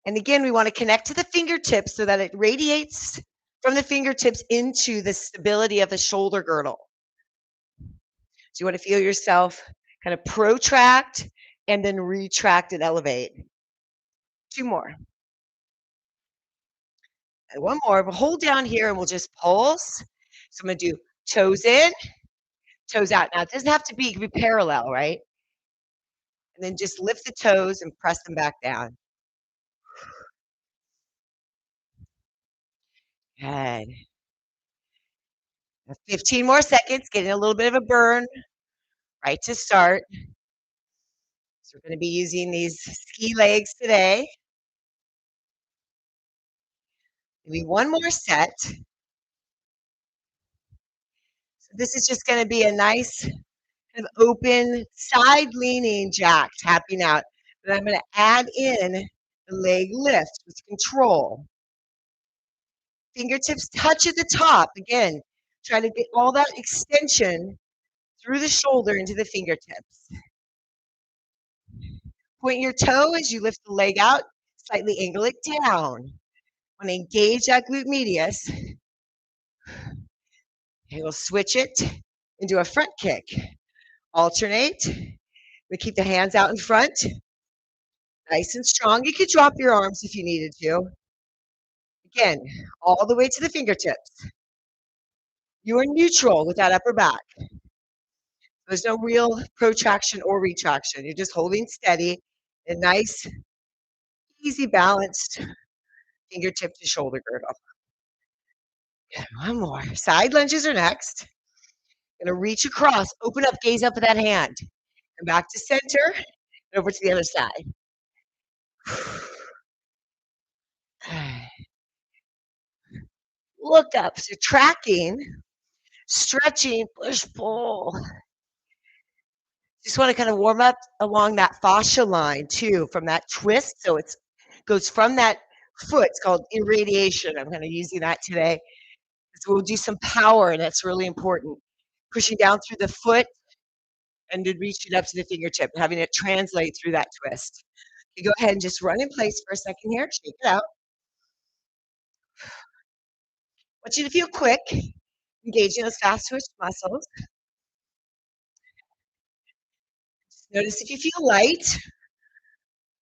And again, we want to connect to the fingertips so that it radiates from the fingertips into the stability of the shoulder girdle. So you want to feel yourself kind of protract and then retract and elevate. 2 more. And 1 more. We'll hold down here and we'll just pulse. So I'm going to do toes in, toes out. Now, it doesn't have to be, it can be parallel, right? And then just lift the toes and press them back down. Good. 15 more seconds, getting a little bit of a burn right to start. So we're going to be using these ski legs today. Maybe 1 more set. So this is just going to be a nice kind of open side leaning jack tapping out. But I'm going to add in the leg lift with control. Fingertips touch at the top. Again, try to get all that extension through the shoulder into the fingertips. Point your toe as you lift the leg out, slightly angle it down. Want to engage that glute medius. Okay, we'll switch it into a front kick. Alternate. We keep the hands out in front. Nice and strong. You could drop your arms if you needed to. Again, all the way to the fingertips. You are neutral with that upper back. There's no real protraction or retraction. You're just holding steady and nice, easy, balanced fingertip to shoulder girdle. Okay, 1 more. Side lunges are next. Gonna reach across, open up, gaze up at that hand. And back to center, and over to the other side. Look up, so tracking, stretching, push, pull. Just want to kind of warm up along that fascia line too, from that twist. So it goes from that foot. It's called irradiation. I'm kind of using that today. So we'll do some power, and that's really important. Pushing down through the foot and then reaching up to the fingertip, having it translate through that twist. You go ahead and just run in place for a second here. Shake it out. I want you to feel quick, engaging those fast twitch muscles. Just notice if you feel light.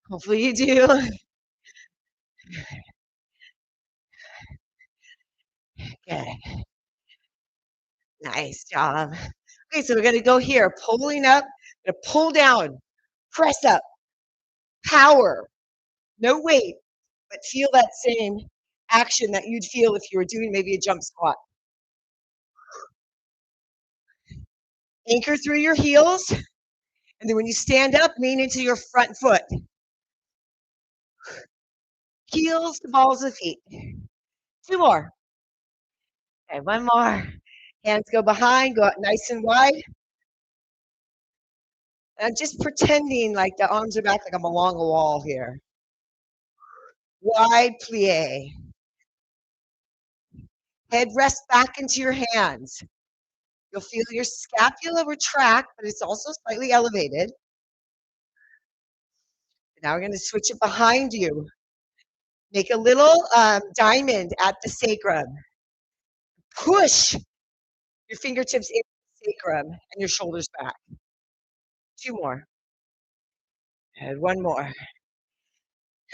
Hopefully you do. Good. Nice job. Okay, so we're gonna go here, pulling up, gonna pull down, press up, power, no weight, but feel that same action that you'd feel if you were doing maybe a jump squat. Anchor through your heels, and then when you stand up, lean into your front foot. Heels to balls of feet. 2 more. Okay, 1 more. Hands go behind, go out nice and wide. And I'm just pretending like the arms are back, like I'm along a wall here. Wide plie. Head rests back into your hands. You'll feel your scapula retract, but it's also slightly elevated. Now we're going to switch it behind you. Make a little diamond at the sacrum. Push your fingertips into the sacrum and your shoulders back. 2 more. And 1 more.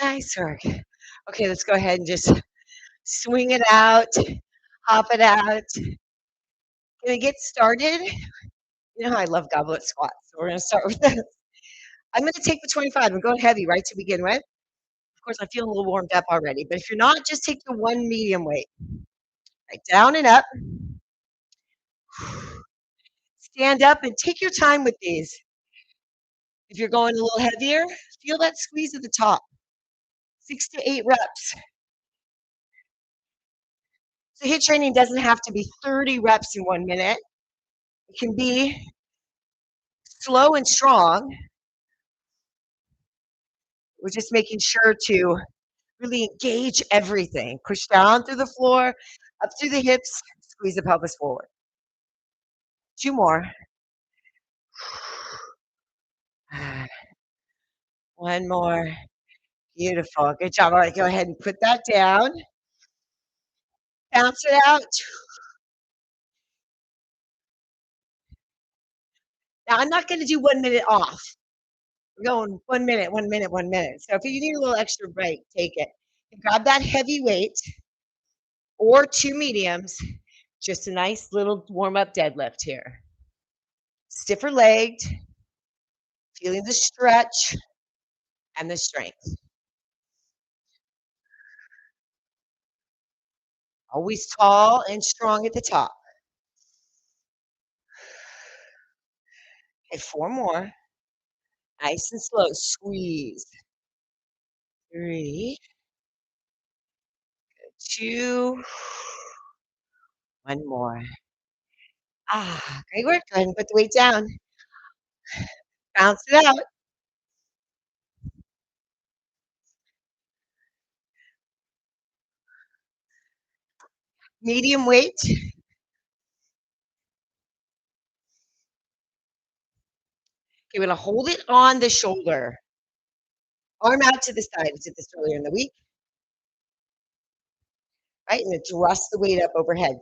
Nice work. Okay, let's go ahead and just swing it out, hop it out. Gonna get started. You know how I love goblet squats, so we're gonna start with this. I'm gonna take the 25. I'm going heavy, right, to begin with. Of course, I feel a little warmed up already, but if you're not, just take the 1 medium weight. Right, down and up. Stand up and take your time with these. If you're going a little heavier, feel that squeeze at the top. 6 to 8 reps. So HIIT training doesn't have to be 30 reps in 1 minute. It can be slow and strong. We're just making sure to really engage everything. Push down through the floor, up through the hips, squeeze the pelvis forward. 2 more. 1 more. Beautiful. Good job. All right, go ahead and put that down. Bounce it out. Now, I'm not gonna do 1 minute off. We're going 1 minute, 1 minute, 1 minute. So if you need a little extra break, take it. And grab that heavy weight or 2 mediums. Just a nice little warm-up deadlift here. Stiffer legged, feeling the stretch and the strength. Always tall and strong at the top. Okay, 4 more. Nice and slow. Squeeze. 3, 2, 1 more. Great work. Go ahead and put the weight down. Bounce it out. Medium weight. Okay, we're gonna hold it on the shoulder. Arm out to the side. We did this earlier in the week. Right? And then thrust the weight up overhead.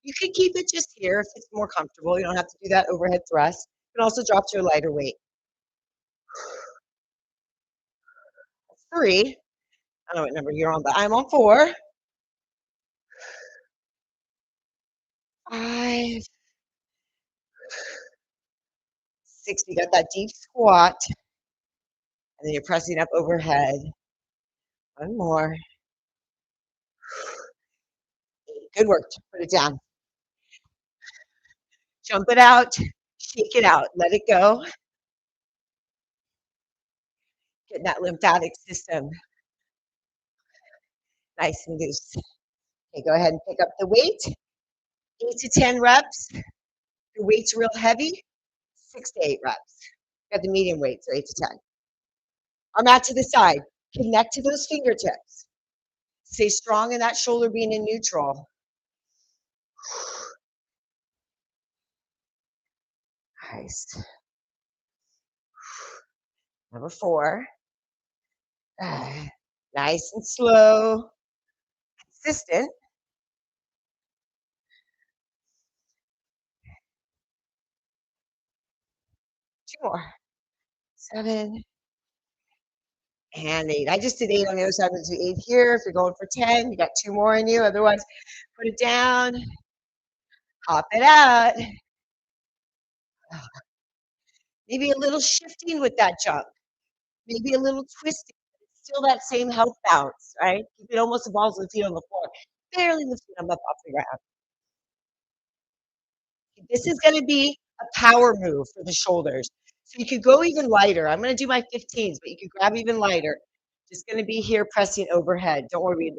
You can keep it just here if it's more comfortable. You don't have to do that overhead thrust. You can also drop to a lighter weight. 3. I don't know what number you're on, but I'm on 4. 5, 6. You got that deep squat. And then you're pressing up overhead. 1 more. 8. Good work. Put it down. Jump it out. Shake it out. Let it go. Get that lymphatic system nice and loose. Okay, go ahead and pick up the weight. 8 to 10 reps. Your weight's real heavy. 6 to 8 reps. Got the medium weight, so 8 to 10. Arm out to the side. Connect to those fingertips. Stay strong in that shoulder being in neutral. Nice. Number 4. Nice and slow. Consistent. 2 more. 7. And 8. I just did 8 on the other side. Let's do 8 here. If you're going for 10, you got 2 more in you. Otherwise, put it down. Hop it out. Maybe a little shifting with that jump. Maybe a little twisting. Still that same health bounce, right? Keep it almost the balls of the feet on the floor. Barely lifting them up off the ground. This is gonna be a power move for the shoulders. So you could go even lighter. I'm gonna do my 15s, but you could grab even lighter. Just gonna be here pressing overhead. Don't worry,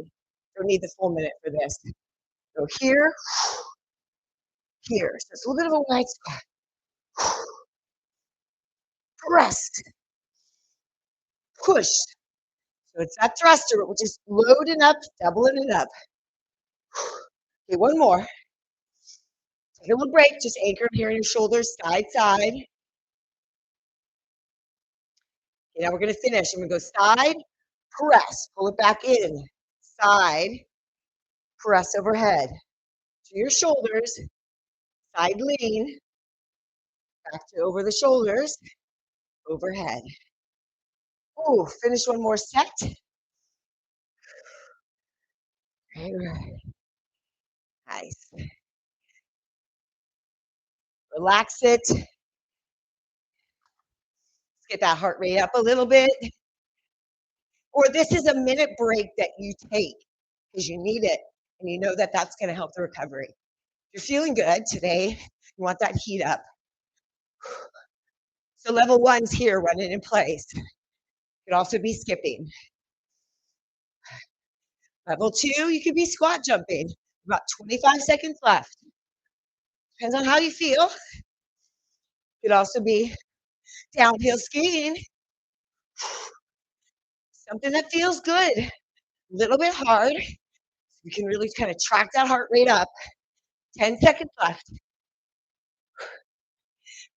don't need the full minute for this. So here, here. So it's a little bit of a wide squat. Press, push. So it's that thruster, but we're just loading up, doubling it up. Okay, 1 more. Take a little break, just anchor here in your shoulders, side, side. Okay, now we're gonna finish. I'm gonna go side, press, pull it back in, side, press overhead. To your shoulders, side lean, back to over the shoulders, overhead. Ooh, finish 1 more set. Okay, nice. Relax it. Let's get that heart rate up a little bit. Or this is a minute break that you take because you need it and you know that that's going to help the recovery. If you're feeling good today, you want that heat up. So level 1's here running in place. Could also be skipping. Level 2, you could be squat jumping. About 25 seconds left. Depends on how you feel. Could also be downhill skiing. Something that feels good. A little bit hard. So you can really kind of track that heart rate up. 10 seconds left.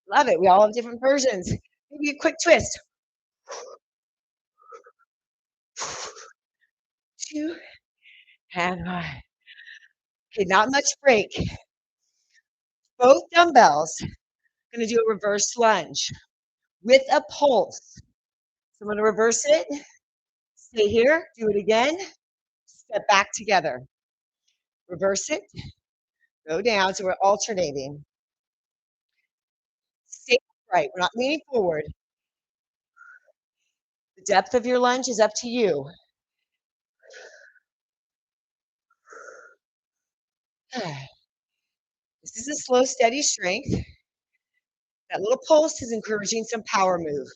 Love it. We all have different versions. Maybe a quick twist. 2, and 1. Okay, not much break. Both dumbbells, gonna do a reverse lunge with a pulse. So I'm gonna reverse it, stay here, do it again, step back together. Reverse it, go down, so we're alternating. Stay upright, we're not leaning forward. The depth of your lunge is up to you. This is a slow, steady strength. That little pulse is encouraging some power move.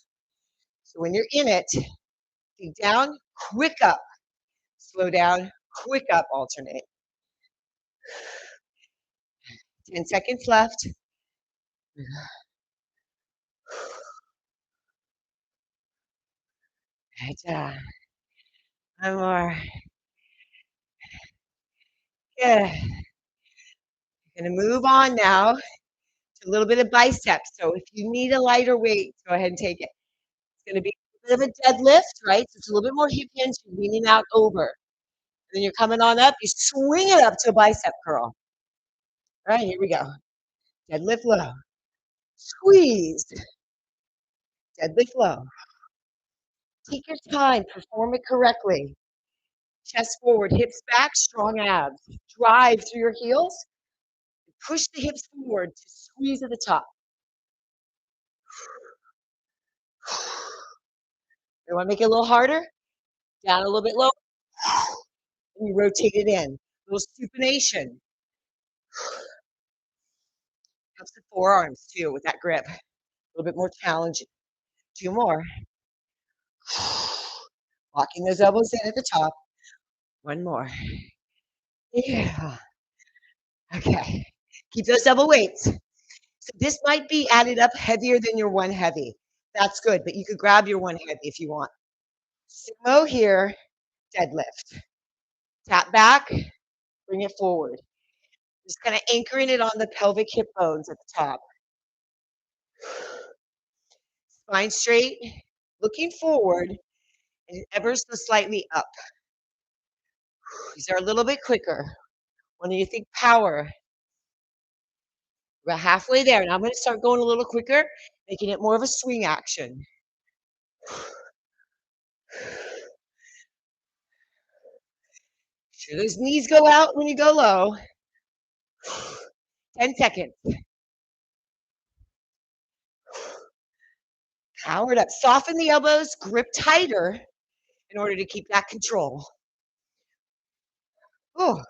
So when you're in it, dig down, quick up, slow down, quick up, alternate. 10 seconds left. Right, one more. Yeah. Gonna move on now to a little bit of biceps. So if you need a lighter weight, go ahead and take it. It's gonna be a bit of a deadlift, right? So it's a little bit more hip hinge, you're leaning out over. And then you're coming on up, you swing it up to a bicep curl. All right, here we go. Deadlift low. Squeeze. Deadlift low. Take your time, perform it correctly. Chest forward, hips back, strong abs. Drive through your heels. Push the hips forward to squeeze at the top. You want to make it a little harder? Down a little bit lower. And you rotate it in. A little supination. Helps the forearms too with that grip. A little bit more challenging. 2 more. Locking those elbows in at the top. 1 more. Yeah. Okay. Keep those double weights. So this might be added up heavier than your 1 heavy. That's good, but you could grab your 1 heavy if you want. Sumo here, deadlift. Tap back, bring it forward. Just kind of anchoring it on the pelvic hip bones at the top. Spine straight, looking forward, and ever so slightly up. These are a little bit quicker. When you think power, we're about halfway there. Now I'm going to start going a little quicker, making it more of a swing action. Sure those knees go out when you go low. 10 seconds. Power it up. Soften the elbows, grip tighter in order to keep that control. Oh,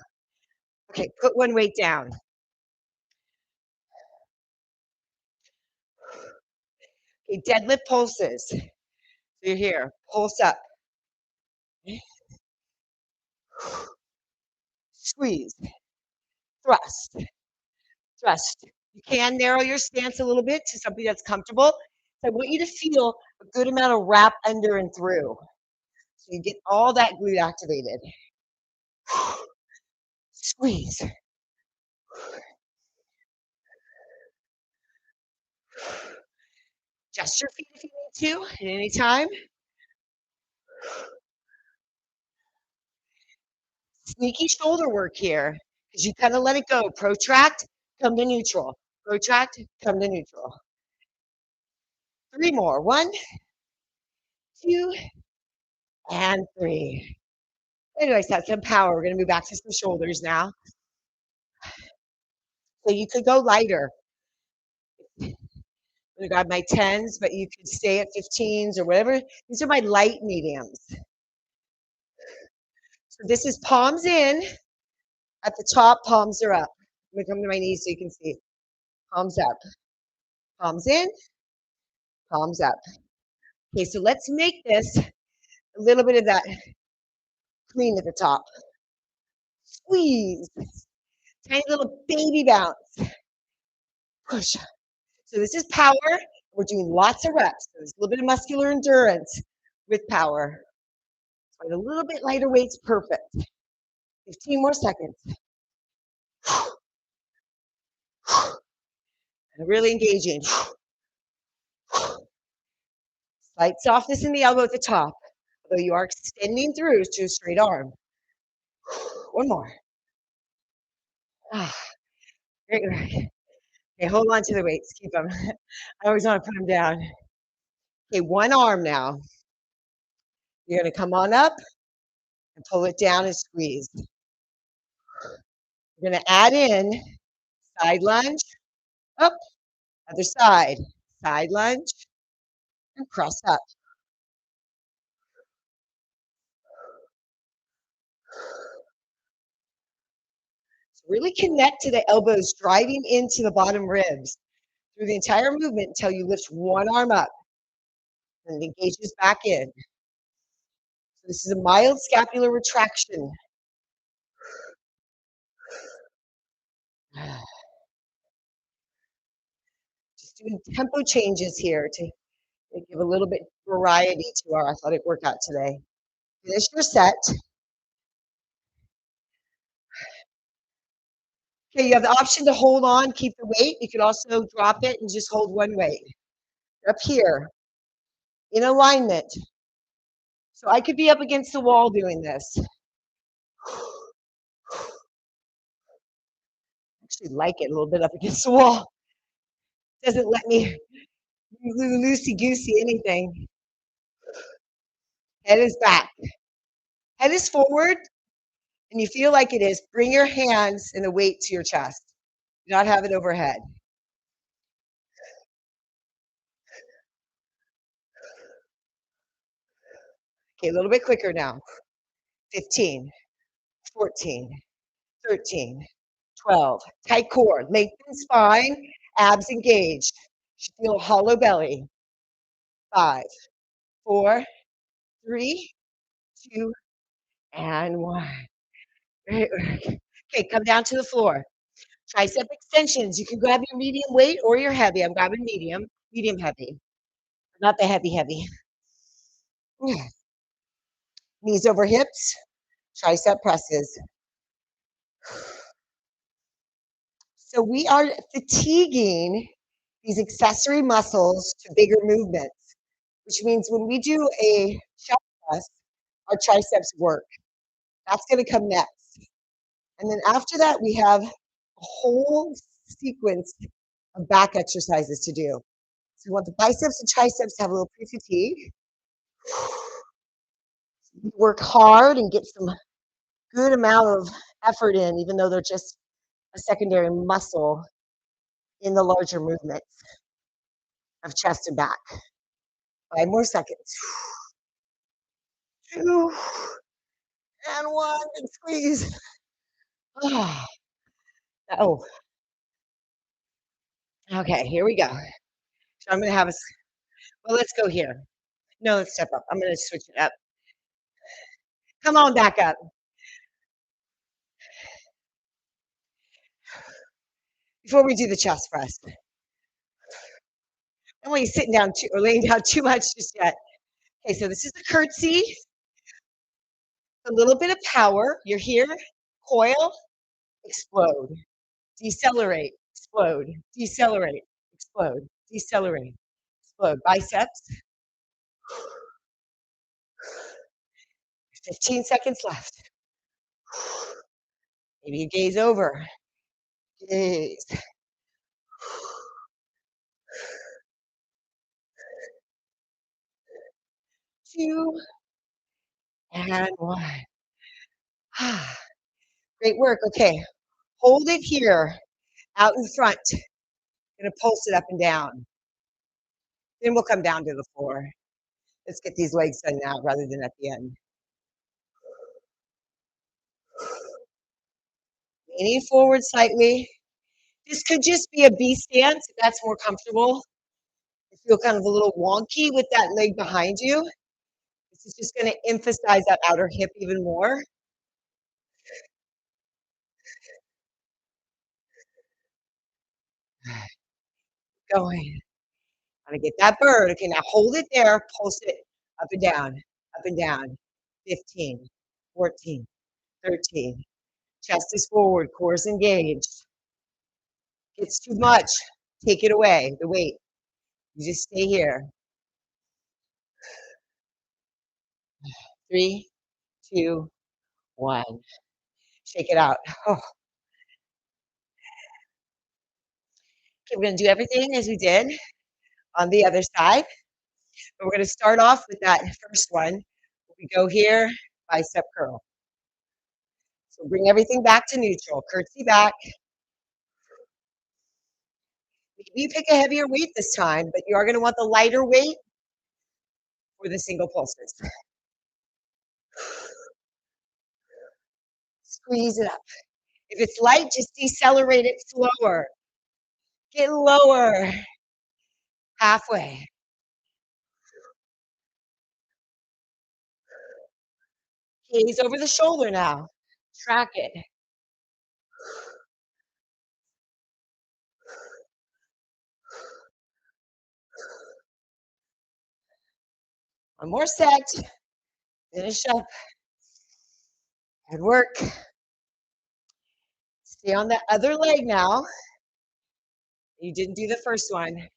okay, put 1 weight down. Okay, deadlift pulses. So you're here, pulse up. Squeeze, thrust, thrust. You can narrow your stance a little bit to something that's comfortable. So I want you to feel a good amount of wrap under and through. So you get all that glute activated. Squeeze. Adjust your feet if you need to at any time. Sneaky shoulder work here because you kind of let it go. Protract, come to neutral. Protract, come to neutral. 3 more. 1, 2, and 3. Anyways, that's some power. We're going to move back to some shoulders now. So you could go lighter. I'm going to grab my 10s, but you could stay at 15s or whatever. These are my light mediums. So this is palms in. At the top, palms are up. I'm going to come to my knees so you can see. Palms up. Palms in, palms up. Okay, so let's make this a little bit of that clean at the top. Squeeze. Tiny little baby bounce. Push. So this is power. We're doing lots of reps. So there's a little bit of muscular endurance with power. So a little bit lighter weight's perfect. 15 more seconds. And really engaging. Slight softness in the elbow at the top, although you are extending through to a straight arm. one more. Ah, great work. Okay, hold on to the weights. Keep them. I always want to put them down. Okay, one arm now. You're going to come on up and pull it down and squeeze. You're going to add in side lunge, up, other side lunge, and cross up. So really connect to the elbows, driving into the bottom ribs through the entire movement until you lift one arm up and it engages back in. So this is a mild scapular retraction. Just doing tempo changes here to give a little bit variety to our athletic workout today. Finish your set. Okay, you have the option to hold on, keep the weight. You could also drop it and just hold one weight. Up here, in alignment. So I could be up against the wall doing this. Actually like it a little bit up against the wall. Doesn't let me loosey-goosey anything. Head is back. Head is forward, and you feel like it is. Bring your hands and the weight to your chest. Do not have it overhead. Okay, a little bit quicker now. 15, 14, 13, 12. Tight core, lengthen spine, abs engaged. Should feel a hollow belly. 5, 4, 3, 2, and 1. Great work. Okay, come down to the floor. Tricep extensions. You can grab your medium weight or your heavy. I'm grabbing medium heavy. Not the heavy. Knees over hips, tricep presses. So we are fatiguing these accessory muscles to bigger movements, which means when we do a chest press, our triceps work. That's going to come next. And then after that, we have a whole sequence of back exercises to do. So we want the biceps and triceps to have a little pre-fatigue. Work hard and get some good amount of effort in, even though they're just a secondary muscle in the larger movements of chest and back. 5 more seconds. 2 and 1 and squeeze. Oh. Okay, here we go. So I'm going to have well, let's go here. No, let's step up. I'm going to switch it up. Come on back up. Before we do the chest press. I don't want you sitting down or laying down too much just yet. Okay, so this is the curtsy. A little bit of power. You're here. Coil. Explode. Decelerate. Explode. Decelerate. Explode. Decelerate. Explode. Biceps. 15 seconds left. Maybe you gaze over. Gaze. 2 and 1. Great work. Okay, hold it here, out in front. Gonna pulse it up and down. Then we'll come down to the floor. Let's get these legs done now rather than at the end. Leaning forward slightly. This could just be a B stance if that's more comfortable. You feel kind of a little wonky with that leg behind you. This is just going to emphasize that outer hip even more. Going. I'm going to get that bird. Okay, now hold it there. Pulse it up and down, up and down. 15, 14, 13. Chest is forward, core is engaged. It's too much. Take it away, the weight. You just stay here. 3, 2, 1. Shake it out. Oh. Okay, we're gonna do everything as we did on the other side. But we're gonna start off with that first one. We go here, bicep curl. So bring everything back to neutral. Curtsy back. Maybe you pick a heavier weight this time, but you are gonna want the lighter weight for the single pulses. Squeeze it up. If it's light, just decelerate it slower. Get lower. Halfway. Gaze over the shoulder now. Track it. One more set. Finish up. Good work. Stay on the other leg now. You didn't do the first one.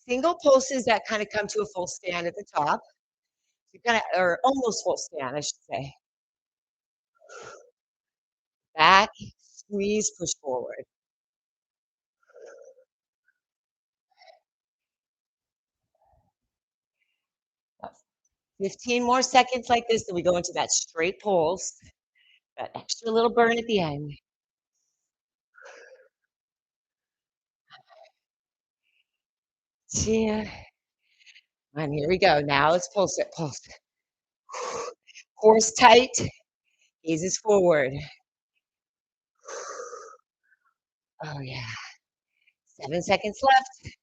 Single pulses that kind of come to a full stand at the top. You kind of, or almost full stand, I should say. Back, squeeze, push forward. 15 more seconds like this, then we go into that straight pulse. That extra little burn at the end. Two. And here we go. Now let's pulse it. Pulse. Core's tight. Gazes forward. Oh, yeah. 7 seconds left.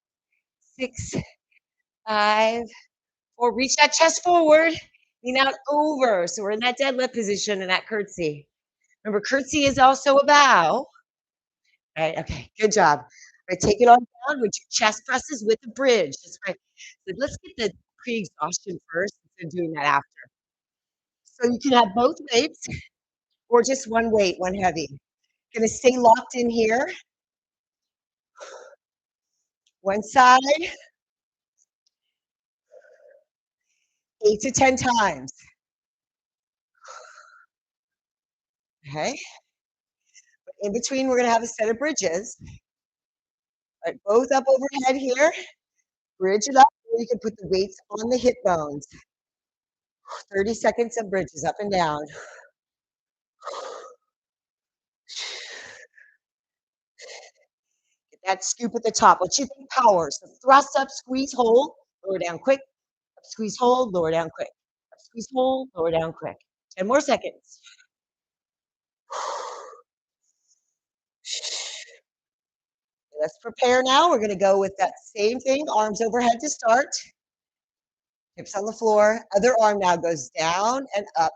6, 5, 4. Reach that chest forward. Lean out over. So we're in that deadlift position in that curtsy. Remember, curtsy is also a bow. Right? Okay, good job. All right, take it on down with your chest presses with the bridge. That's right. So let's get the pre-exhaustion first instead of doing that after. So you can have both weights or just one weight, one heavy. Gonna stay locked in here. One side, 8 to 10 times. Okay. In between, we're gonna have a set of bridges. All right, both up overhead here. Bridge it up, or you can put the weights on the hip bones. 30 seconds of bridges up and down. Get that scoop at the top. What you think power? So thrust up, squeeze, hold, lower down quick. Up, squeeze, hold, lower down quick. Up, squeeze, hold, lower down quick. 10 more seconds. Let's prepare now. We're gonna go with that same thing, arms overhead to start. Hips on the floor. Other arm now goes down and up.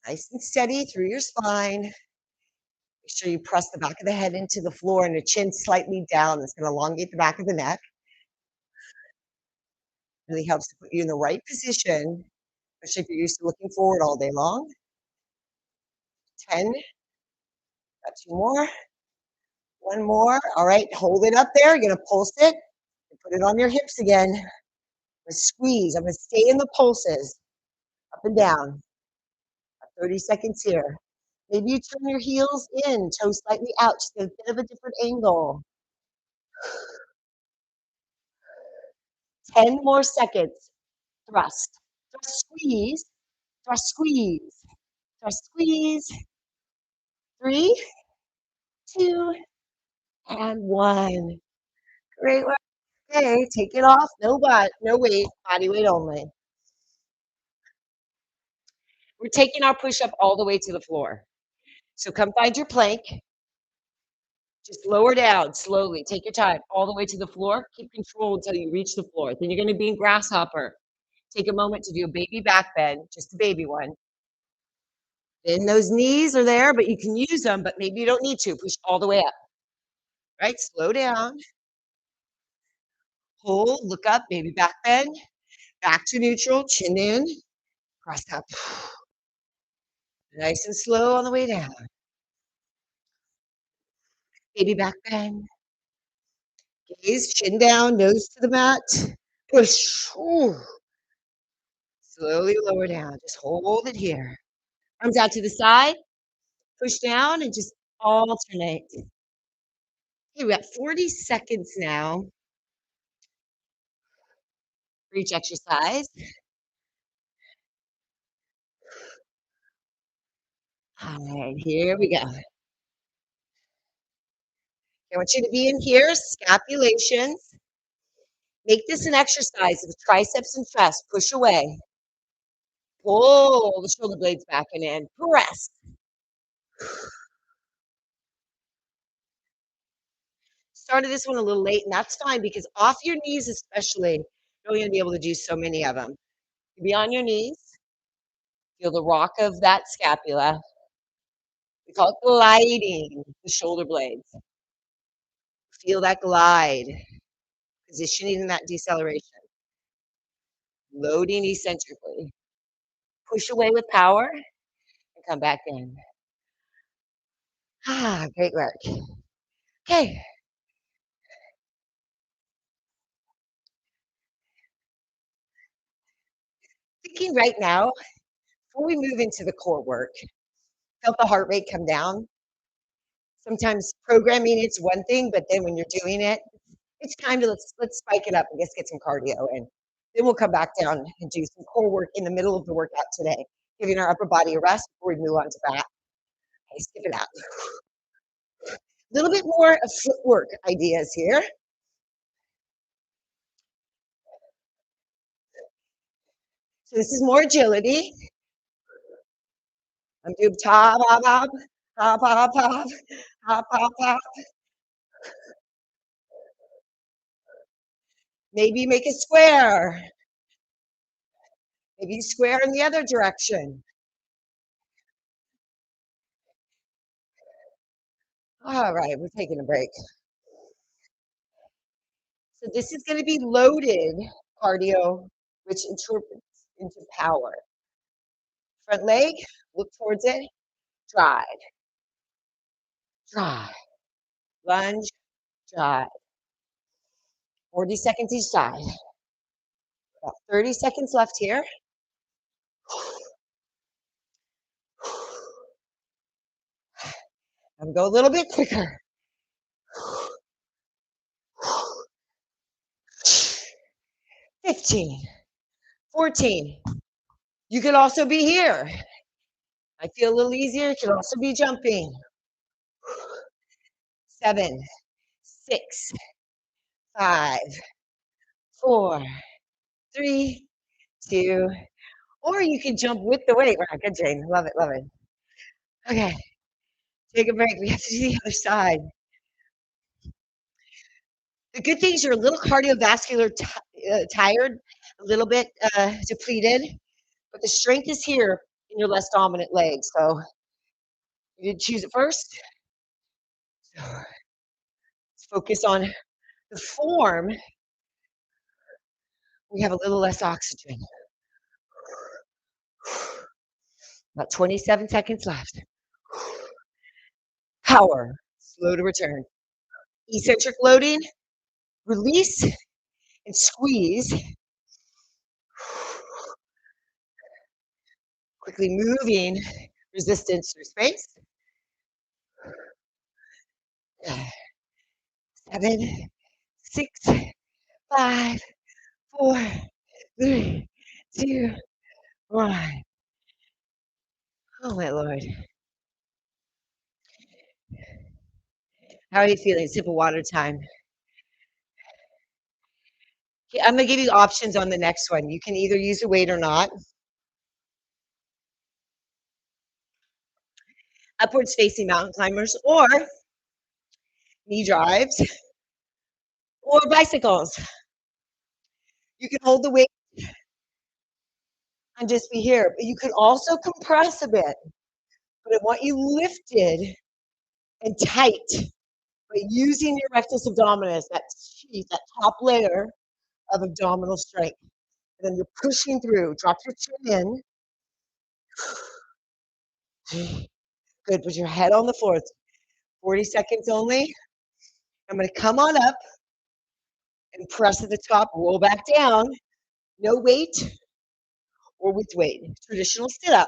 Nice and steady through your spine. Make sure you press the back of the head into the floor and the chin slightly down. It's going to elongate the back of the neck. Really helps to put you in the right position, especially if you're used to looking forward all day long. 10. Got 2 more. 1 more. All right, hold it up there. You're going to pulse it and put it on your hips again. I'm going to squeeze. I'm going to stay in the pulses, up and down. 30 seconds here. Maybe you turn your heels in, toes slightly out, just get a bit of a different angle. 10 more seconds. Thrust. Thrust, squeeze. Thrust, squeeze. Thrust, squeeze. 3, 2, and 1. Great work. Okay, take it off. No butt, no weight, body weight only. We're taking our push-up all the way to the floor. So come find your plank. Just lower down slowly. Take your time all the way to the floor. Keep control until you reach the floor. Then you're going to be in grasshopper. Take a moment to do a baby back bend, just a baby one. Then those knees are there, but you can use them, but maybe you don't need to. Push all the way up. Right? Slow down. Hold, look up, baby back bend. Back to neutral, chin in, cross up. Nice and slow on the way down. Baby back bend. Gaze, chin down, nose to the mat. Push. Ooh. Slowly lower down. Just hold it here. Arms out to the side. Push down and just alternate. Okay, we got 40 seconds now for each exercise. All right, here we go. I want you to be in here, scapulations. Make this an exercise of triceps and chest. Push away. Pull the shoulder blades back and in. Press. Started this one a little late, and that's fine because off your knees especially, you're only going to be able to do so many of them. Be on your knees. Feel the rock of that scapula. We call it gliding the shoulder blades. Feel that glide. Positioning in that deceleration. Loading eccentrically. Push away with power and come back in. Ah, great work. Okay. Thinking right now, before we move into the core work, felt the heart rate come down. Sometimes programming it's one thing, but then when you're doing it, it's time to let's spike it up and just get some cardio in. Then we'll come back down and do some core work in the middle of the workout today, giving our upper body a rest before we move on to back. Okay, skip it out. A little bit more of footwork ideas here. So this is more agility. I'm doing top, hop, hop, hop, hop, hop, hop, hop, hop. Maybe make a square. Maybe square in the other direction. All right, we're taking a break. So this is going to be loaded cardio, which interprets into power. Front leg, look towards it, drive, drive, lunge, drive. 40 seconds each side. About 30 seconds left here. I'm going to go a little bit quicker. 15, 14. You could also be here. I feel a little easier. You could also be jumping. 7, 6, 5, 4, 3, 2, or you can jump with the weight. Wow, good, Jane. Love it, love it. Okay, take a break. We have to do the other side. The good things, you're a little cardiovascular tired, a little bit depleted, but the strength is here in your less dominant leg. So you did choose it first. So let's focus on the form. We have a little less oxygen. About 27 seconds left. Power, slow to return. Eccentric loading, release and squeeze. Quickly moving resistance through space. 7, 6, 5, 4, 3, 2, 1. Oh my Lord. How are you feeling? Sip of water time. Okay, I'm gonna give you options on the next one. You can either use a weight or not. Upwards facing mountain climbers or knee drives or bicycles. You can hold the weight and just be here, but you could also compress a bit. But I want you lifted and tight, but using your rectus abdominis, that sheath, that top layer of abdominal strength. And then you're pushing through. Drop your chin in. Good. Put your head on the floor. It's 40 seconds only. I'm going to come on up and press at the top, roll back down. No weight or with weight. Traditional sit-up.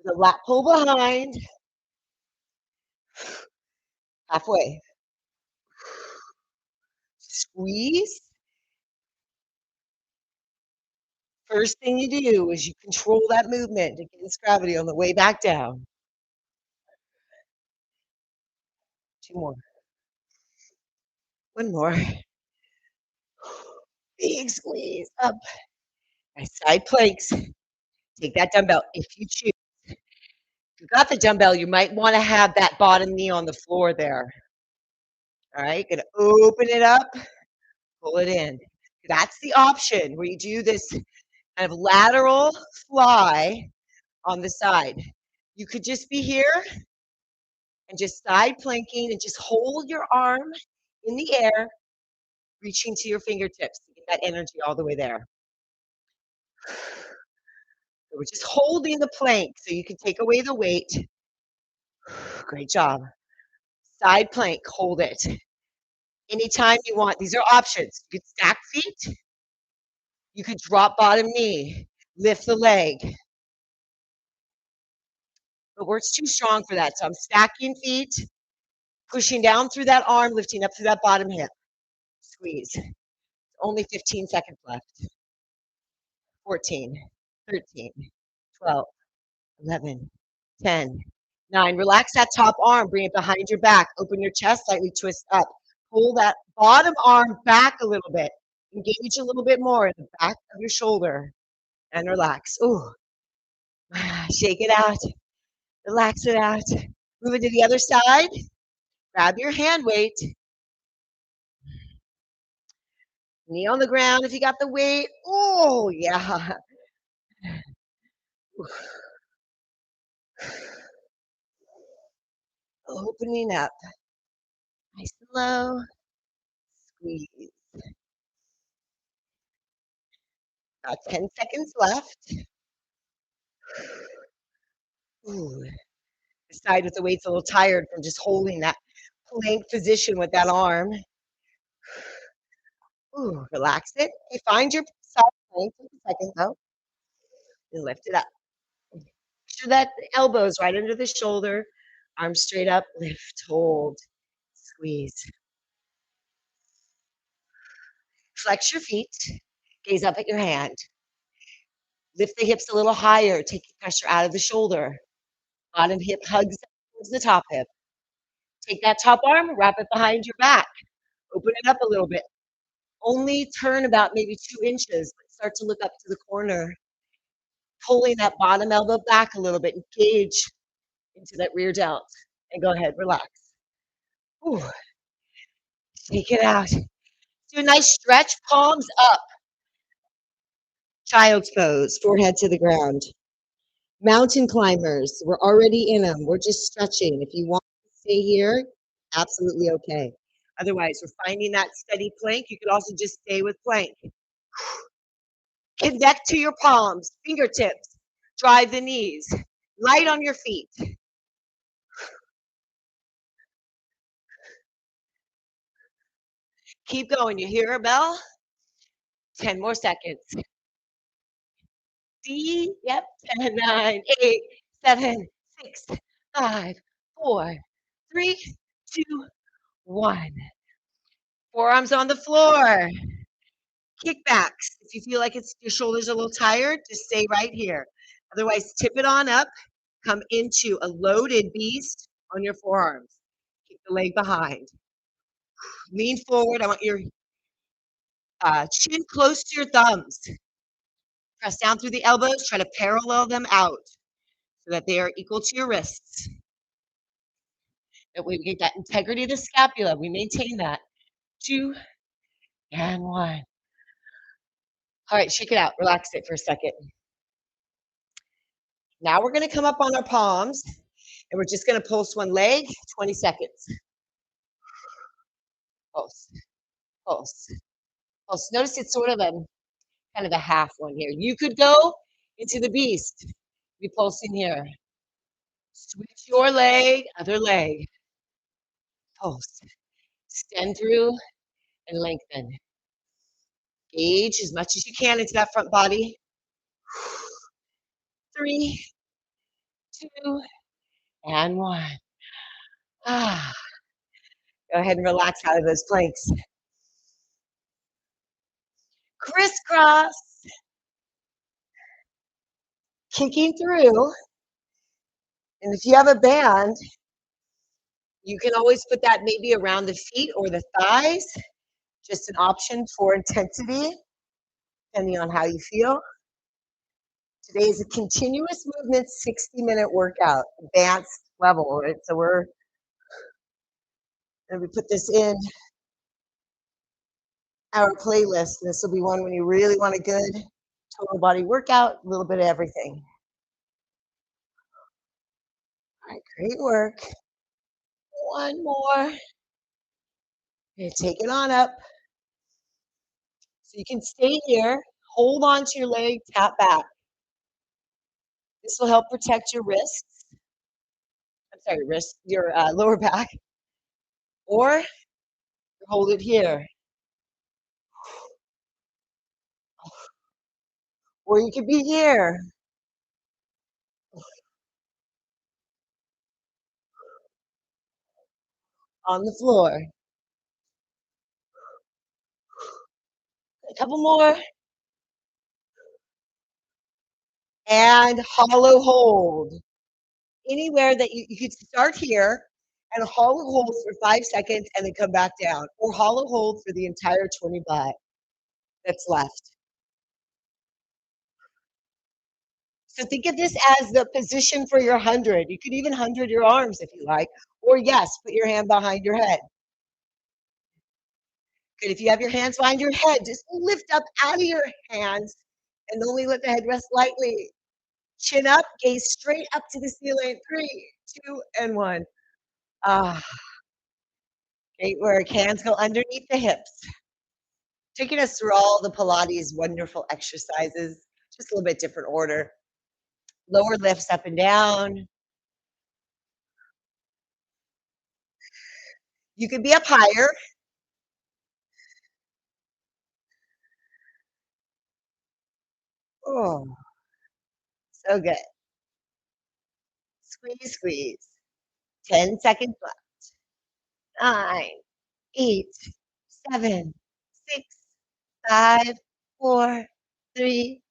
The lat pull behind, halfway. Squeeze. First thing you do is you control that movement against gravity on the way back down. 2 more. 1 more. Big squeeze up. Nice side planks. Take that dumbbell if you choose. If you got the dumbbell, you might wanna have that bottom knee on the floor there. All right, gonna open it up, pull it in. That's the option where you do this kind of lateral fly on the side. You could just be here and just side planking and just hold your arm in the air, reaching to your fingertips to get that energy all the way there. So we're just holding the plank so you can take away the weight. Great job. Side plank, hold it. Anytime you want. These are options. You could stack feet. You could drop bottom knee, lift the leg. But we're too strong for that. So I'm stacking feet, pushing down through that arm, lifting up through that bottom hip. Squeeze. Only 15 seconds left. 14, 13, 12, 11, 10, 9. Relax that top arm. Bring it behind your back. Open your chest, slightly twist up. Pull that bottom arm back a little bit. Engage a little bit more in the back of your shoulder. And relax. Ooh. Shake it out. Relax it out. Move it to the other side. Grab your hand weight. Knee on the ground if you got the weight. Oh, yeah. Opening up. Nice and low. Squeeze. About 10 seconds left. Ooh. The side with the weight's a little tired from just holding that plank position with that arm. Ooh, relax it. Okay, find your side plank. Take a second though. And lift it up. Make sure that the elbow's right under the shoulder. Arms straight up. Lift, hold, squeeze. Flex your feet. Gaze up at your hand. Lift the hips a little higher. Take the pressure out of the shoulder. Bottom hip hugs towards the top hip. Take that top arm, wrap it behind your back. Open it up a little bit. Only turn about maybe 2 inches, but start to look up to the corner. Pulling that bottom elbow back a little bit. Engage into that rear delt. And go ahead, relax. Ooh. Take it out. Do a nice stretch, palms up. Child's pose, forehead to the ground. Mountain climbers, we're already in them. We're just stretching. If you want to stay here, absolutely okay. Otherwise, we're finding that steady plank. You could also just stay with plank. Connect to your palms, fingertips. Drive the knees. Light on your feet. Keep going. You hear a bell? 10 more seconds. D, yep, 10, 9, 8, 7, 6, 5, 4, 3, 2, 1. Forearms on the floor. Kickbacks. If you feel like your shoulders are a little tired, just stay right here. Otherwise, tip it on up. Come into a loaded beast on your forearms. Keep the leg behind. Lean forward. I want your chin close to your thumbs. Press down through the elbows. Try to parallel them out so that they are equal to your wrists. That way we get that integrity of the scapula. We maintain that. 2 and 1. All right, shake it out. Relax it for a second. Now we're going to come up on our palms, and we're just going to pulse one leg, 20 seconds. Pulse, pulse, pulse. Notice it's sort of a kind of a half one here. You could go into the beast. Be pulsing here. Switch your leg, other leg. Pulse. Extend through and lengthen. Engage as much as you can into that front body. 3, 2, and 1. Ah, go ahead and relax out of those planks. Crisscross. Kicking through. And if you have a band, you can always put that maybe around the feet or the thighs. Just an option for intensity, depending on how you feel. Today is a continuous movement, 60-minute workout, advanced level, right? So we put this in our playlist. This will be one when you really want a good total body workout, a little bit of everything. All right, great work. One more. Okay, take it on up. So you can stay here, hold on to your leg, tap back. This will help protect your wrists. I'm sorry, your lower back. Or hold it here. Or you could be here. On the floor. A couple more. And hollow hold. Anywhere that you could start here and hollow hold for 5 seconds and then come back down. Or hollow hold for the entire 25 that's left. So think of this as the position for your 100. You could even 100 your arms if you like. Or yes, put your hand behind your head. Good. If you have your hands behind your head, just lift up out of your hands and only let the head rest lightly. Chin up, gaze straight up to the ceiling. 3, 2, and 1. Ah, great work. Hands go underneath the hips. Taking us through all the Pilates wonderful exercises, just a little bit different order. Lower lifts up and down. You could be up higher. Oh, so good. Squeeze, squeeze. 10 seconds left. 9, 8, 7, 6, 5, 4, 3,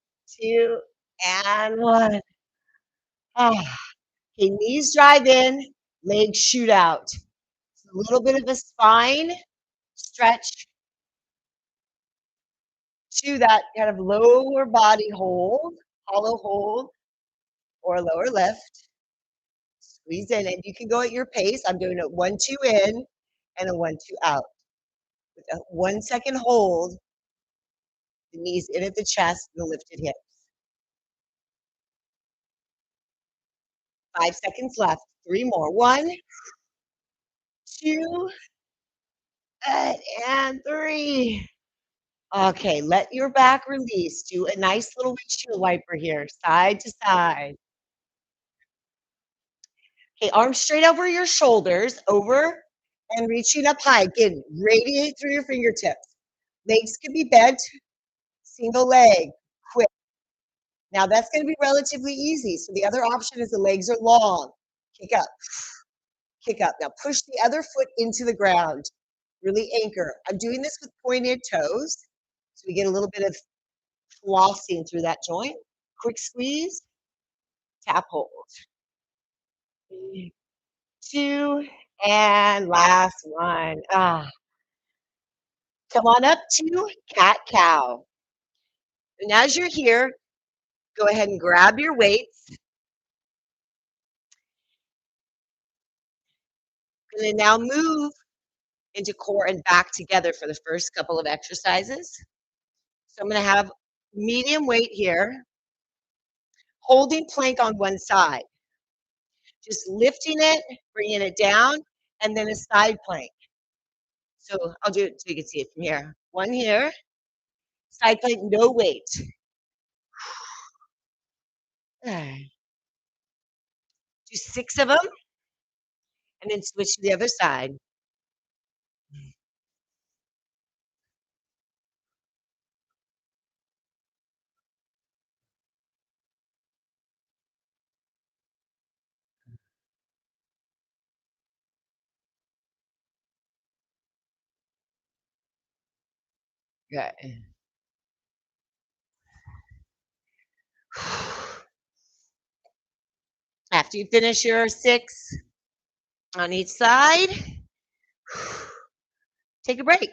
2, and 1. Ah. Okay, knees drive in, legs shoot out. A little bit of a spine stretch to that kind of lower body hold, hollow hold, or lower lift. Squeeze in, and you can go at your pace. I'm doing a 1, 2 in and a 1, 2 out. With a 1 second hold, the knees in at the chest, the lifted hips. 5 seconds left. 3 more. 1, 2, and 3. Okay, let your back release. Do a nice little windshield wiper here, side to side. Okay, arms straight over your shoulders, over and reaching up high. Again, radiate through your fingertips. Legs can be bent, single leg, quick. Now that's going to be relatively easy. So the other option is the legs are long. Kick up, kick up. Now push the other foot into the ground. Really anchor. I'm doing this with pointed toes. So we get a little bit of flossing through that joint. Quick squeeze, tap hold. 3, 2, and last one. Ah. Come on up to cat-cow. And as you're here, go ahead and grab your weights. And then now move into core and back together for the first couple of exercises. So I'm going to have medium weight here, holding plank on one side. Just lifting it, bringing it down, and then a side plank. So I'll do it so you can see it from here. 1 here, side plank, no weight. Do 6 of them, and then switch to the other side. Good. After you finish your 6 on each side, take a break.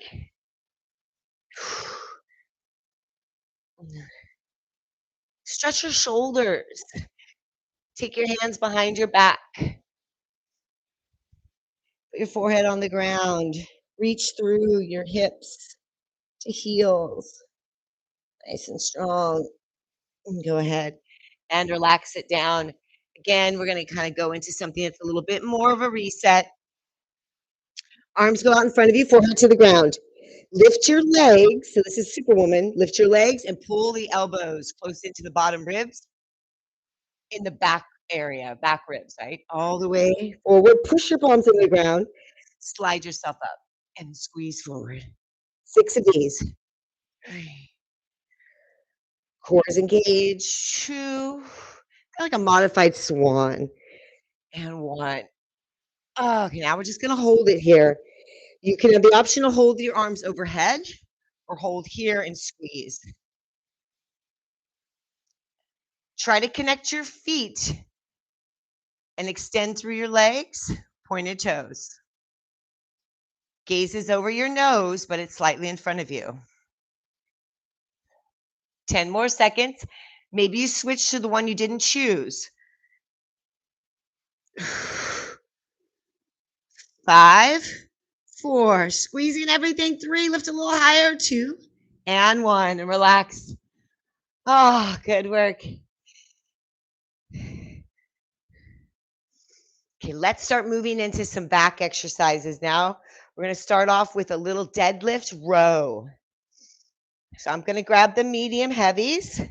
Stretch your shoulders. Take your hands behind your back. Put your forehead on the ground. Reach through your hips to heels. Nice and strong. Go ahead and relax it down. Again, we're going to kind of go into something that's a little bit more of a reset. Arms go out in front of you, forehead to the ground. Lift your legs. So this is Superwoman. Lift your legs and pull the elbows close into the bottom ribs in the back area, back ribs, right? All the way forward. Push your palms into the ground. Slide yourself up and squeeze forward. 6 of these. 3. Core is engaged. 2. Kind of like a modified swan. And 1. Okay, now we're just going to hold it here. You can have the option to hold your arms overhead or hold here and squeeze. Try to connect your feet and extend through your legs, pointed toes. Gaze is over your nose, but it's slightly in front of you. 10 more seconds. Maybe you switch to the one you didn't choose. 5, 4, squeezing everything. 3, lift a little higher. 2, and 1, and relax. Oh, good work. Okay, let's start moving into some back exercises now. We're going to start off with a little deadlift row. So I'm going to grab the medium heavies.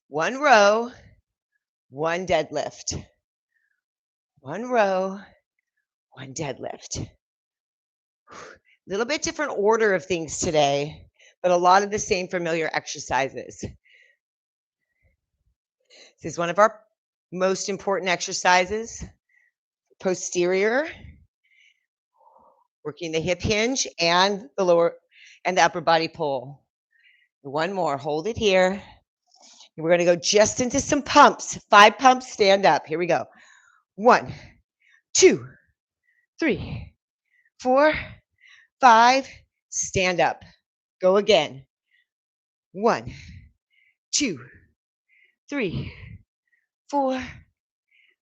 One row, one deadlift. One row, one deadlift. A little bit different order of things today, but a lot of the same familiar exercises. This is one of our most important exercises. Posterior, working the hip hinge and the lower and the upper body pull. One more, hold it here. We're going to go just into some pumps. 5 pumps, stand up. Here we go. 1, 2, 3, 4, 5, stand up. Go again. 1, 2, 3, 4,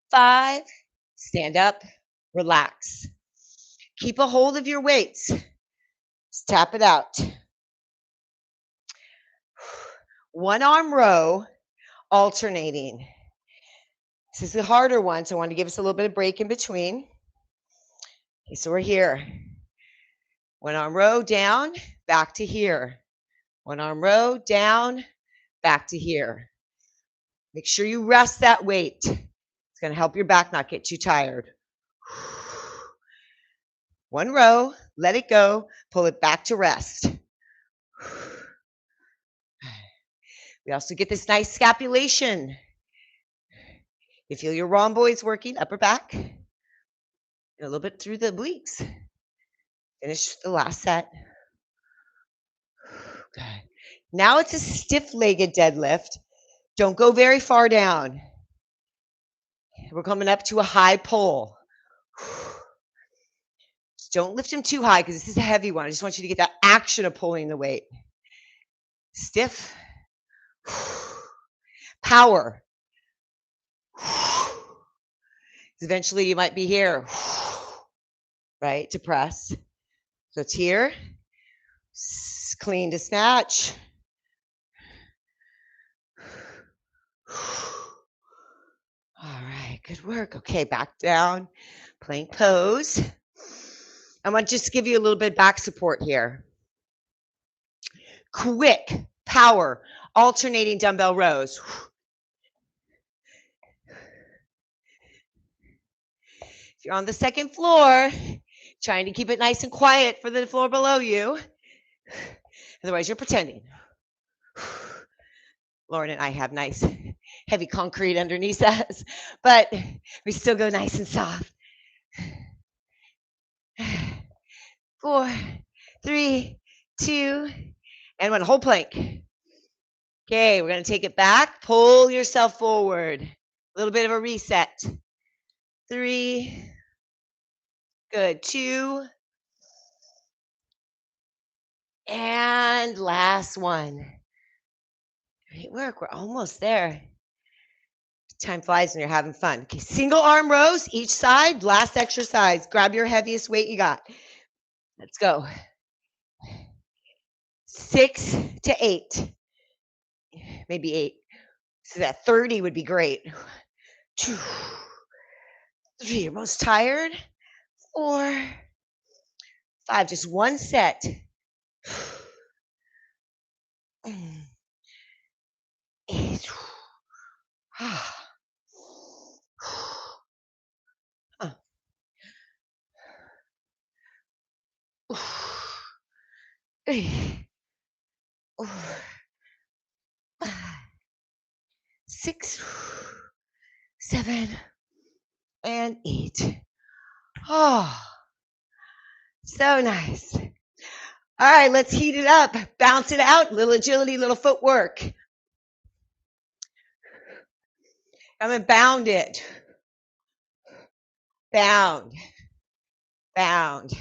5, stand up, relax. Keep a hold of your weights. Just tap it out. One arm row, alternating. This is the harder one, so I want to give us a little bit of break in between. Okay, so we're here. One arm row, down, back to here. One arm row, down, back to here. Make sure you rest that weight. It's going to help your back not get too tired. One row, let it go, pull it back to rest. We also get this nice scapulation. You feel your rhomboids working, upper back, and a little bit through the obliques. Finish the last set. Good. Now it's a stiff-legged deadlift. Don't go very far down. We're coming up to a high pull. Just don't lift them too high because this is a heavy one. I just want you to get that action of pulling the weight. Stiff. Power. Eventually you might be here, right, to press. So it's here. Clean to snatch. All right, good work. Okay, back down, plank pose. I want to just give you a little bit of back support here. Quick, power, alternating dumbbell rows. If you're on the second floor, trying to keep it nice and quiet for the floor below you. Otherwise, you're pretending. Lauren and I have nice, heavy concrete underneath us, but we still go nice and soft. 4, 3, 2, and 1. Whole plank. Okay, we're going to take it back. Pull yourself forward. A little bit of a reset. 3. Good. 2. And last one. Great work. We're almost there. Time flies when you're having fun. Okay, single arm rows each side. Last exercise. Grab your heaviest weight you got. Let's go. 6 to 8. Maybe 8. So that 30 would be great. 2, 3. You're most tired. 4, 5. Just one set. 8. Six, 7, and 8. Oh, so nice. All right, let's heat it up. Bounce it out. Little agility, little footwork. I'm going to bound it. Bound. Bound.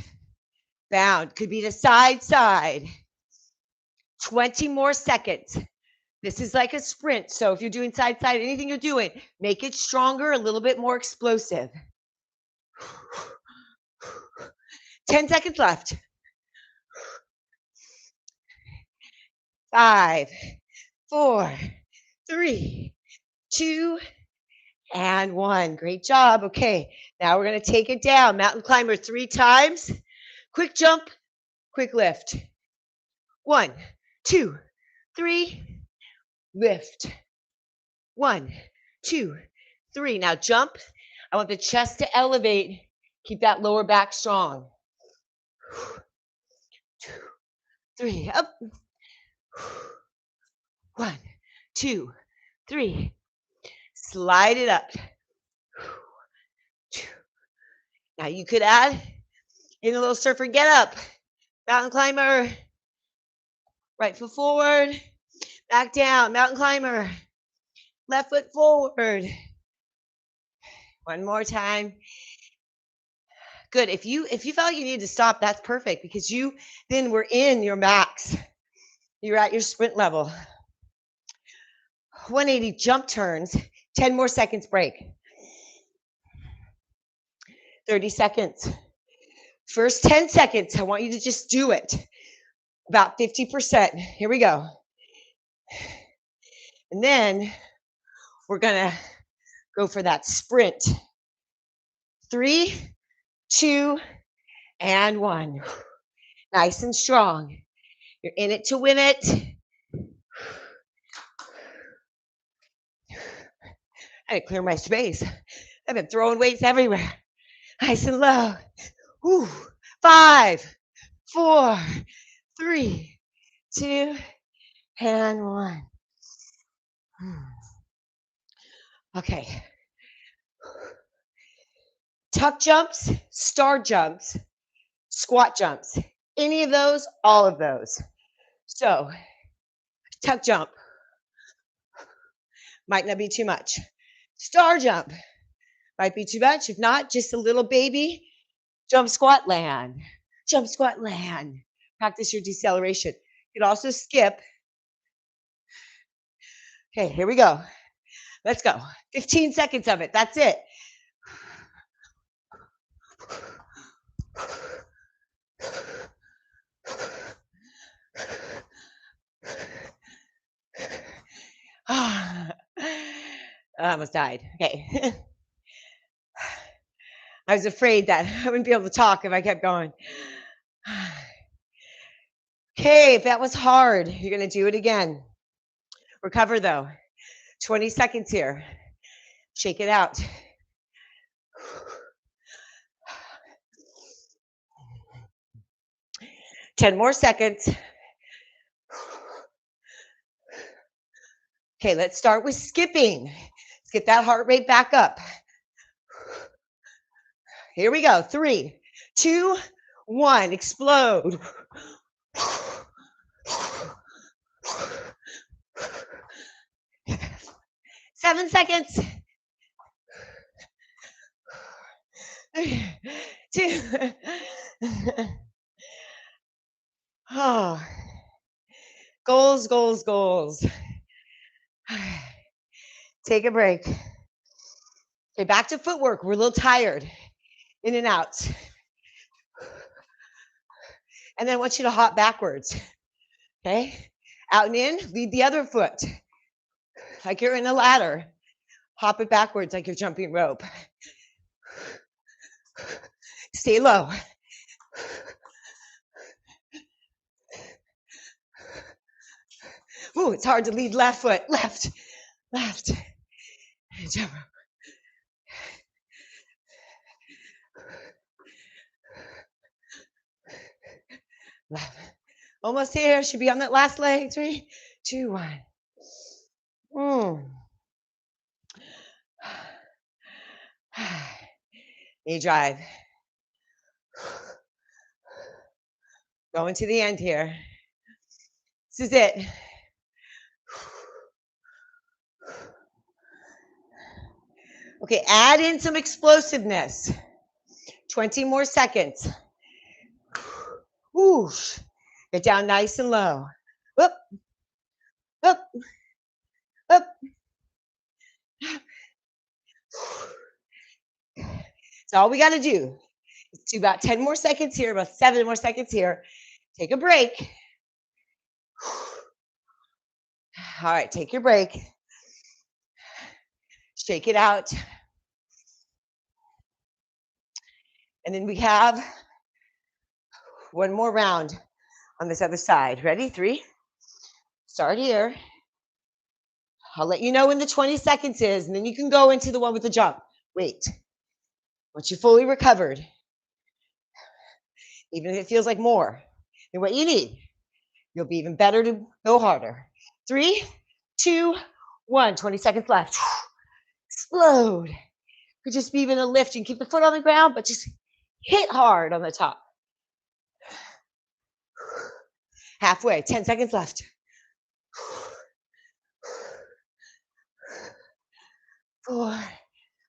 Bound. Could be the side. 20 more seconds. This is like a sprint. So if you're doing side, anything you're doing, make it stronger, a little bit more explosive. 10 seconds left. 5, 4, 3, 2, and 1. Great job. Okay, now we're going to take it down. Mountain climber 3 times. Quick jump, quick lift. 1, 2, 3, lift. 1, 2, 3. Now jump. I want the chest to elevate. Keep that lower back strong. 2, 3, up. 1, 2, 3. Slide it up. 2. Now you could add in a little surfer get up. Mountain climber. Right foot forward. Back down. Mountain climber. Left foot forward. One more time. Good. If you felt like you needed to stop, that's perfect because you then were in your max. You're at your sprint level. 180 jump turns. 10 more seconds break. 30 seconds. First 10 seconds, I want you to just do it. About 50%. Here we go. And then we're going to go for that sprint. 3, 2, and 1. Nice and strong. You're in it to win it. I had to clear my space. I've been throwing weights everywhere. Nice and low. Whew. 5, 4, 3, 2, and 1. Okay. Tuck jumps, star jumps, squat jumps. Any of those, all of those. So, tuck jump. Might not be too much. Star jump. Might be too much. If not, just a little baby. Jump, squat, land. Jump, squat, land. Practice your deceleration. You can also skip. Okay, here we go. Let's go. 15 seconds of it. That's it. I almost died. Okay. I was afraid that I wouldn't be able to talk if I kept going. Okay, if that was hard, you're going to do it again. Recover though. 20 seconds here. Shake it out. Ten more seconds. Okay, let's start with skipping. Let's get that heart rate back up. Here we go. 3, 2, 1, explode. 7 seconds. 2. Oh. Goals, goals, goals. Take a break. Okay, back to footwork. We're a little tired. In and out. And then I want you to hop backwards. Okay? Out and in, lead the other foot. Like you're in a ladder. Hop it backwards like you're jumping rope. Stay low. Ooh, it's hard to lead left foot. Left. Jump. Left. Almost here. Should be on that last leg. 3, 2, 1. Knee drive. Going to the end here. This is it. Okay, add in some explosiveness. 20 more seconds. Whoosh. Get down nice and low. Up, up, up. That's all we got to do. Let's do about 10 more seconds here, about 7 more seconds here. Take a break. All right, take your break. Shake it out. And then we have one more round on this other side. Ready? 3. Start here. I'll let you know when the 20 seconds is, and then you can go into the one with the jump. Wait. Once you're fully recovered, even if it feels like more than what you need, you'll be even better to go harder. 3, 2, 1. 20 seconds left. Explode. Could just be even a lift. You can keep the foot on the ground, but just hit hard on the top. Halfway. 10 seconds left. 4,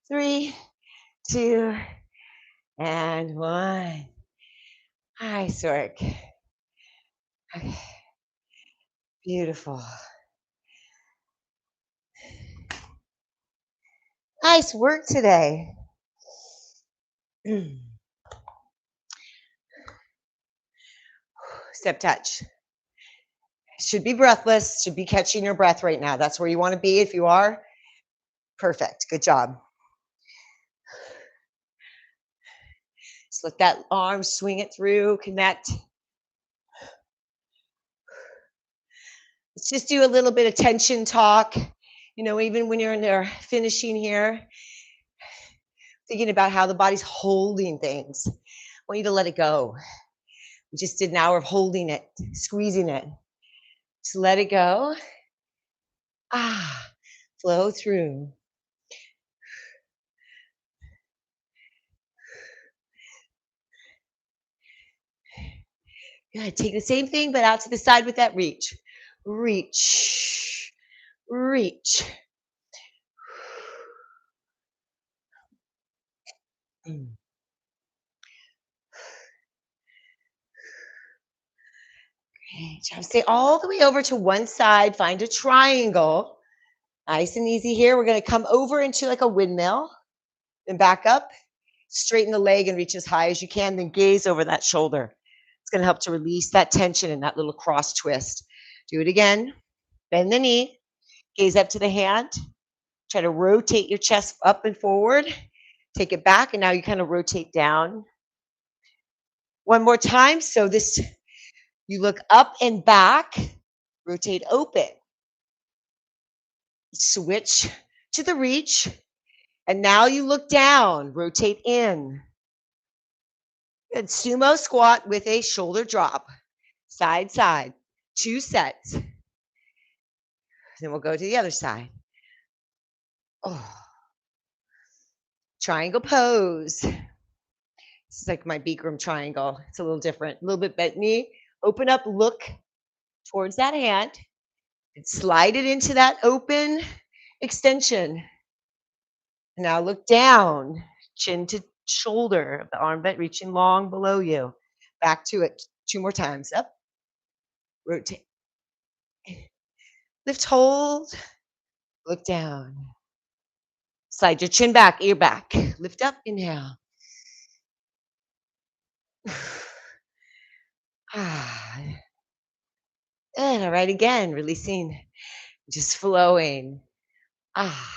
3, 2, and 1. Nice work. Okay. Beautiful. Nice work today. Step touch. Should be breathless, should be catching your breath right now. That's where you want to be. If you are, perfect. Good job. Just let that arm swing it through, connect. Let's just do a little bit of tension talk. You know, even when you're in there finishing here, thinking about how the body's holding things. I want you to let it go. We just did an hour of holding it, squeezing it. Just let it go. Flow through. Good. Take the same thing, but out to the side with that reach. Reach. Reach. Okay, try to stay all the way over to one side. Find a triangle. Nice and easy here. We're going to come over into like a windmill. Then back up. Straighten the leg and reach as high as you can. Then gaze over that shoulder. It's going to help to release that tension in that little cross twist. Do it again. Bend the knee. Gaze up to the hand. Try to rotate your chest up and forward. Take it back, and now you kind of rotate down. One more time. So this, you look up and back. Rotate open. Switch to the reach. And now you look down. Rotate in. Good. Sumo squat with a shoulder drop. Side, side. 2 sets. Then we'll go to the other side. Oh. Triangle pose. It's like my Bikram triangle. It's a little different, a little bit bent knee. Open up, look towards that hand, and slide it into that open extension. Now look down, chin to shoulder, the arm bent reaching long below you. Back to it 2 more times. Up, rotate, lift, hold, look down. Slide your chin back, ear back. Lift up, inhale. And all right, again, releasing, just flowing. Ah.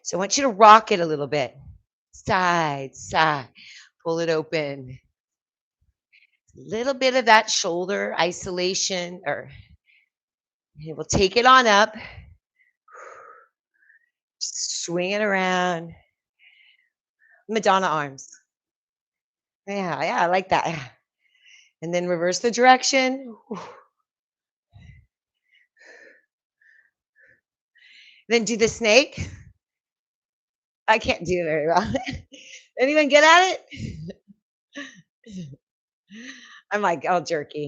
So I want you to rock it a little bit. Side, side. Pull it open. A little bit of that shoulder isolation, or we'll take it on up. Swing it around. Madonna arms. Yeah, I like that. And then reverse the direction. Then do the snake. I can't do it very well. Anyone get at it? I'm like all jerky.